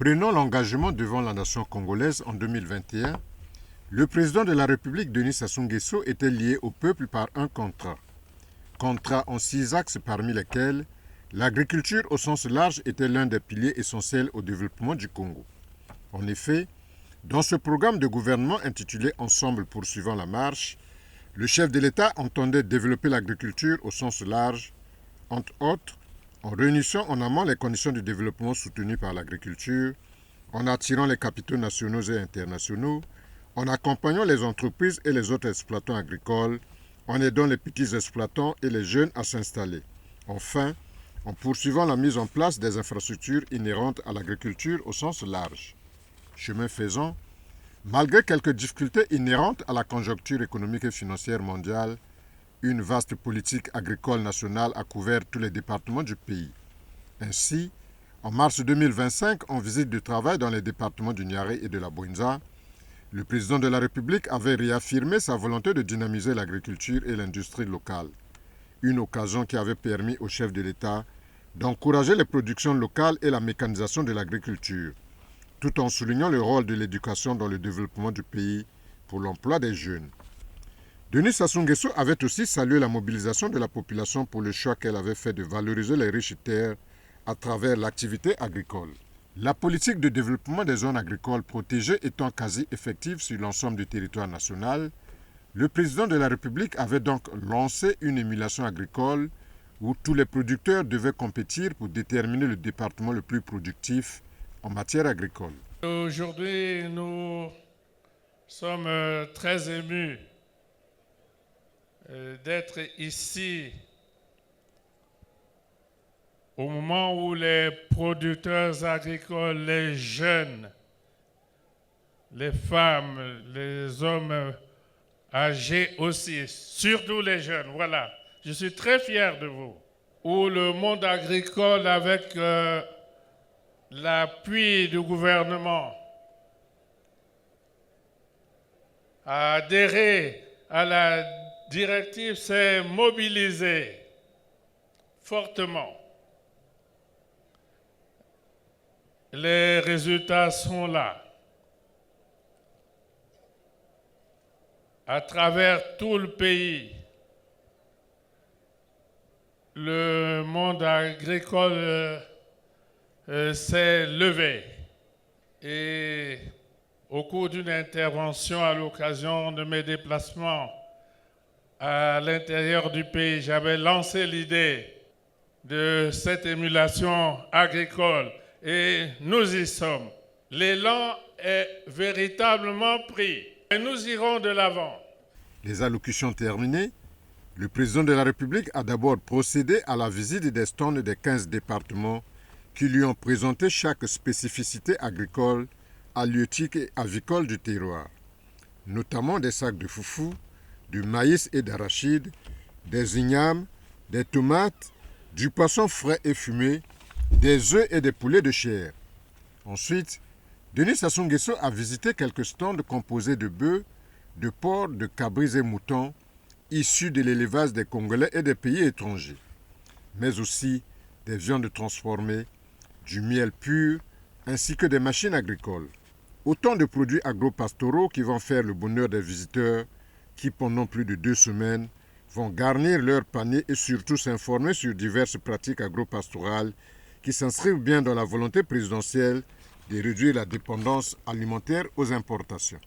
Prenant l'engagement devant la nation congolaise en 2021, le président de la République, Denis Sassou Nguesso, était lié au peuple par un contrat. Contrat en 6 axes parmi lesquels l'agriculture au sens large était l'un des piliers essentiels au développement du Congo. En effet, dans ce programme de gouvernement intitulé « Ensemble poursuivant la marche », le chef de l'État entendait développer l'agriculture au sens large, entre autres, en réunissant en amont les conditions de développement soutenues par l'agriculture, en attirant les capitaux nationaux et internationaux, en accompagnant les entreprises et les autres exploitants agricoles, en aidant les petits exploitants et les jeunes à s'installer. Enfin, en poursuivant la mise en place des infrastructures inhérentes à l'agriculture au sens large. Chemin faisant, malgré quelques difficultés inhérentes à la conjoncture économique et financière mondiale, une vaste politique agricole nationale a couvert tous les départements du pays. Ainsi, en mars 2025, en visite de travail dans les départements du Niari et de la Bouinza, le président de la République avait réaffirmé sa volonté de dynamiser l'agriculture et l'industrie locale. Une occasion qui avait permis au chef de l'État d'encourager les productions locales et la mécanisation de l'agriculture, tout en soulignant le rôle de l'éducation dans le développement du pays pour l'emploi des jeunes. Denis Sassou Nguesso avait aussi salué la mobilisation de la population pour le choix qu'elle avait fait de valoriser les riches terres à travers l'activité agricole. La politique de développement des zones agricoles protégées étant quasi effective sur l'ensemble du territoire national, le président de la République avait donc lancé une émulation agricole où tous les producteurs devaient compétir pour déterminer le département le plus productif en matière agricole. Aujourd'hui, nous sommes très émus d'être ici au moment où les producteurs agricoles, les jeunes, les femmes, les hommes âgés aussi, surtout les jeunes, voilà, je suis très fier de vous, où le monde agricole avec l'appui du gouvernement a adhéré à la directive, s'est mobilisé fortement. Les résultats sont là. À travers tout le pays, le monde agricole s'est levé. Et au cours d'une intervention à l'occasion de mes déplacements à l'intérieur du pays, j'avais lancé l'idée de cette émulation agricole et nous y sommes. L'élan est véritablement pris et nous irons de l'avant. Les allocutions terminées, le président de la République a d'abord procédé à la visite des stands des 15 départements qui lui ont présenté chaque spécificité agricole, halieutique et avicole du terroir, notamment des sacs de foufou, du maïs et d'arachide, des ignames, des tomates, du poisson frais et fumé, des œufs et des poulets de chair. Ensuite, Denis Sassou Nguesso a visité quelques stands composés de bœufs, de porcs, de cabris et moutons, issus de l'élevage des Congolais et des pays étrangers, mais aussi des viandes transformées, du miel pur, ainsi que des machines agricoles. Autant de produits agro-pastoraux qui vont faire le bonheur des visiteurs qui, pendant plus de 2 semaines, vont garnir leur panier et surtout s'informer sur diverses pratiques agro-pastorales qui s'inscrivent bien dans la volonté présidentielle de réduire la dépendance alimentaire aux importations.